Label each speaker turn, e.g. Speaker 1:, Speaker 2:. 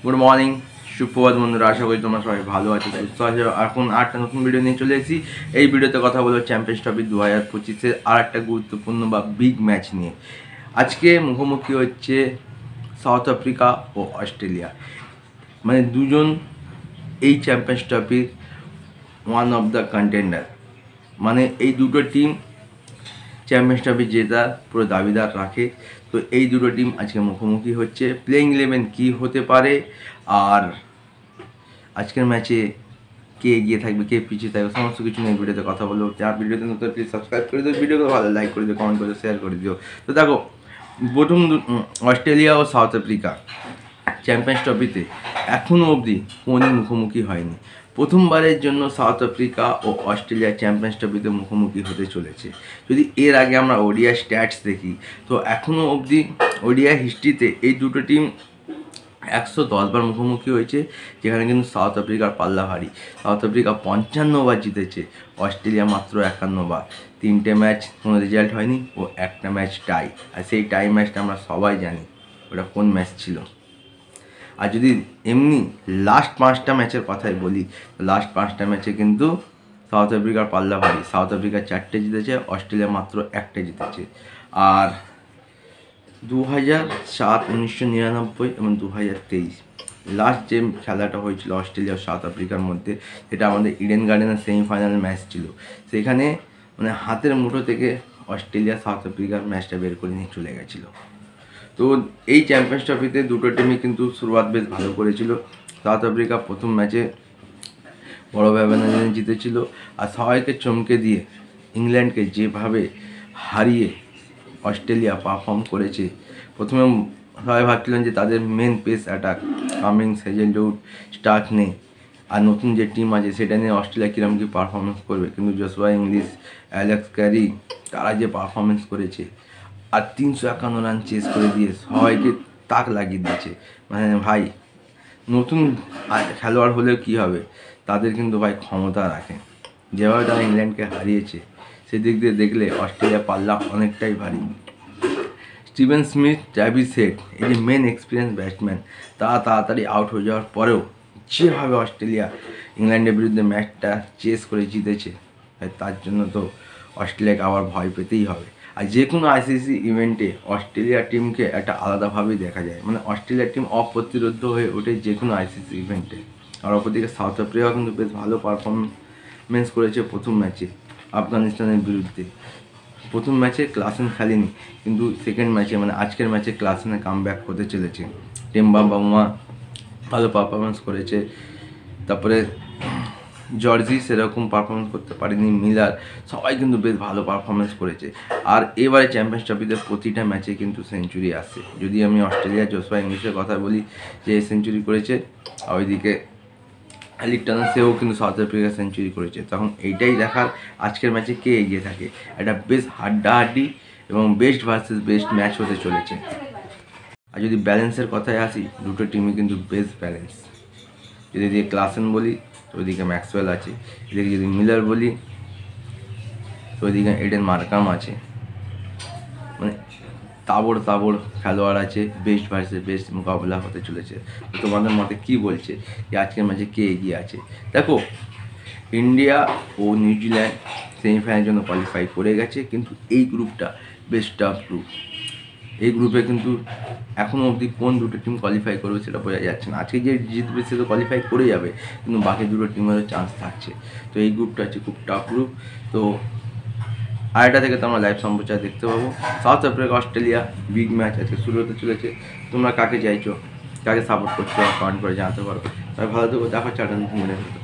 Speaker 1: Good morning, সুপ্রভাত বন্ধুরা। আশা করি তোমরা সবাই ভালো আছো, সুস্থ আছো। এখন আরেকটা নতুন ভিডিও নিয়ে চলে এসেছি। এই ভিডিওতে কথা বলবো চ্যাম্পিয়ন্স ট্রফি 2025-এর আর একটা গুরুত্বপূর্ণ বা বিগ ম্যাচ নিয়ে। আজকে মুখোমুখি হচ্ছে সাউথ আফ্রিকা ও অস্ট্রেলিয়া, মানে দুজন এই চ্যাম্পিয়ন্স ট্রফির ওয়ান অফ দ্য কন্টেন্ডার। মানে এই দুটো টিম চ্যাম্পিয়ন্স ট্রফি জেতার পুরো দাবিদার রাখে। তো এই দুটো টিম আজকে মুখোমুখি হচ্ছে। প্লেইং 11 কী হতে পারে, আর আজকের ম্যাচে কে এগিয়ে থাকবে, কে পিছিয়ে থাকবে, সমস্ত কিছু নিয়ে ভিডিওতে কথা বলবো। যার ভিডিওতে নতুন প্লিজ সাবস্ক্রাইব করে দিও, ভিডিওকে ভালো লাইক করে দিও, কমেন্ট করে দিও, শেয়ার করে দিও। তো দেখো, প্রথম অস্ট্রেলিয়া ও সাউথ আফ্রিকা চ্যাম্পিয়ন্স ট্রফিতে এখনও অবধি কোনই মুখোমুখি হয়নি। প্রথমবারের জন্য সাউথ আফ্রিকা ও অস্ট্রেলিয়া চ্যাম্পিয়ন্স ট্রফিতে মুখোমুখি হতে চলেছে। যদি এর আগে আমরা ওডিআই স্ট্যাটস দেখি, তো এখনও অবধি ওডিআই হিস্ট্রিতে এই দুটো টিম 110 বার মুখোমুখি হয়েছে, যেখানে কিন্তু সাউথ আফ্রিকার পাল্লা ভারী। সাউথ আফ্রিকা 55 বার জিতেছে, অস্ট্রেলিয়া মাত্র 51 বার। 3টে ম্যাচ কোনো রেজাল্ট হয়নি ও একটা ম্যাচ টাই। আর সেই টাই ম্যাচটা আমরা সবাই জানি ওটা কোন ম্যাচ ছিল। আর যদি এমনি লাস্ট 5টা ম্যাচের কথাই বলি, লাস্ট 5টা ম্যাচে কিন্তু সাউথ আফ্রিকার পাল্লা ভারী। সাউথ আফ্রিকা 4টে জিতেছে, অস্ট্রেলিয়া মাত্র 1টে জিতেছে। আর 2007, 1999 এবং 2023 লাস্ট যে খেলাটা হয়েছিল অস্ট্রেলিয়া ও সাউথ আফ্রিকার মধ্যে, সেটা আমাদের ইডেন গার্ডেনের সেমিফাইনাল ম্যাচ ছিল। সেখানে মানে হাতের মুঠো থেকে অস্ট্রেলিয়া সাউথ আফ্রিকার ম্যাচটা বের করে নিয়ে চলে গেছিলো। তো এই চ্যাম্পিয়ন্স ট্রফিতে দুটো টিমই কিন্তু শুরুয়াত বেশ ভালো করেছিল। সাউথ আফ্রিকা প্রথম ম্যাচে বড় ব্যবধানে জিতেছিল, আর সবাইকে চমকে দিয়ে ইংল্যান্ডকে যেভাবে হারিয়ে অস্ট্রেলিয়া পারফর্ম করেছে। প্রথমে সবাই ভাবছিলেন যে তাদের main pace attack Cummins, Hazlewood, Starc নেই, আর নতুন যে টিম আছে সেটা নিয়ে অস্ট্রেলিয়া কীরকম কী পারফরমেন্স করবে। কিন্তু জসুয়া ইংলিশ, অ্যালেক্স ক্যারি, তারা যে পারফরমেন্স করেছে, আর 351 রান চেস করে দিয়ে সবাইকে তাক লাগিয়ে দিয়েছে। মানে ভাই, নতুন খেলোয়াড় হলেও কী হবে, তাদের কিন্তু ভাই ক্ষমতা রাখে। যেভাবে তারা ইংল্যান্ডকে হারিয়েছে, সেদিক দিয়ে দেখলে অস্ট্রেলিয়া পাল্লা অনেকটাই ভারী। স্টিভেন স্মিথ, ট্র্যাভিস হেড, এই যে মেন এক্সপিরিয়েন্স ব্যাটসম্যান, তারা তাড়াতাড়ি আউট হয়ে যাওয়ার পরেও যেভাবে অস্ট্রেলিয়া ইংল্যান্ডের বিরুদ্ধে ম্যাচটা চেস করে জিতেছে, তার জন্য তো অস্ট্রেলিয়াকে আবার ভয় পেতেই হবে। আর যে কোনো আইসিসি ইভেন্টে অস্ট্রেলিয়া টিমকে একটা আলাদাভাবেই দেখা যায়। মানে অস্ট্রেলিয়ার টিম অপ্রতিরোধ্য হয়ে ওঠে যে কোনো আইসিসি ইভেন্টে। আর অপরদিকে সাউথ আফ্রিকা কিন্তু বেশ ভালো পারফরমেন্স করেছে প্রথম ম্যাচে আফগানিস্তানের বিরুদ্ধে। প্রথম ম্যাচে ক্লাসেন খেলেনি, কিন্তু সেকেন্ড ম্যাচে মানে আজকের ম্যাচে ক্লাসেনে কামব্যাক হতে চলেছে। টেম্বা বাউমা ভালো পারফরমেন্স করেছে, তারপরে জর্জি সেরকম পারফরমেন্স করতে পারেনি, মিলার, সবাই কিন্তু বেশ ভালো পারফরমেন্স করেছে। আর এবারে চ্যাম্পিয়ন্স ট্রফিতে প্রতিটা ম্যাচে কিন্তু সেঞ্চুরি আসছে। যদি আমি অস্ট্রেলিয়া জসুয়া ইংলিশের কথা বলি, যে সেঞ্চুরি করেছে, আর ওইদিকে লিটন সেও কিন্তু সাউথ আফ্রিকা সেঞ্চুরি করেছে। তখন এইটাই দেখার আজকের ম্যাচে কে এগিয়ে থাকে। এটা বেশ হাড্ডাহাড্ডি এবং বেস্ট ভার্সেস বেস্ট ম্যাচ হতে চলেছে। আর যদি ব্যালেন্সের কথায় আসি, দুটো টিমই কিন্তু বেস্ট ব্যালেন্স। যদি ক্লাসেন বলি, তো ওইদিকে ম্যাক্সওয়েল আছে। এদিকে যদি মিলার বলি, তো ওইদিকে এডেন মার্কাম আছে। মানে তাবড় খেলোয়াড় আছে, বেস্ট ভার্সেস বেস্ট মোকাবিলা হতে চলেছে। তো তোমাদের মতে কী বলছে যে আজকের ম্যাচে কে এগিয়ে আছে? দেখো, ইন্ডিয়া ও নিউজিল্যান্ড সেমিফাইনালের জন্য কোয়ালিফাই করে গেছে, কিন্তু এই গ্রুপটা বেস্ট টাফ গ্রুপ। এই গ্রুপে কিন্তু এখনও অবধি কোন দুটো টিম কোয়ালিফাই করবে সেটা বোঝা যাচ্ছে না। আজকে যে জিতবে সে তো কোয়ালিফাই করে যাবে, কিন্তু বাকি দুটো টিমেরও চান্স থাকছে। তো এই গ্রুপটা হচ্ছে খুব টাফ গ্রুপ। তো আরেকটা থেকে তোমরা লাইভ সম্প্রচার দেখতে পাবো। South Africa Australia big match আজকে শুরু হতে চলেছে। তোমরা কাকে চাইছো, কাকে সাপোর্ট করছো, কমেন্ট করে জানাতে পারো। তাই ভালো থেকো, দেখা হচ্ছে একটা নতুন ভিডিওতে।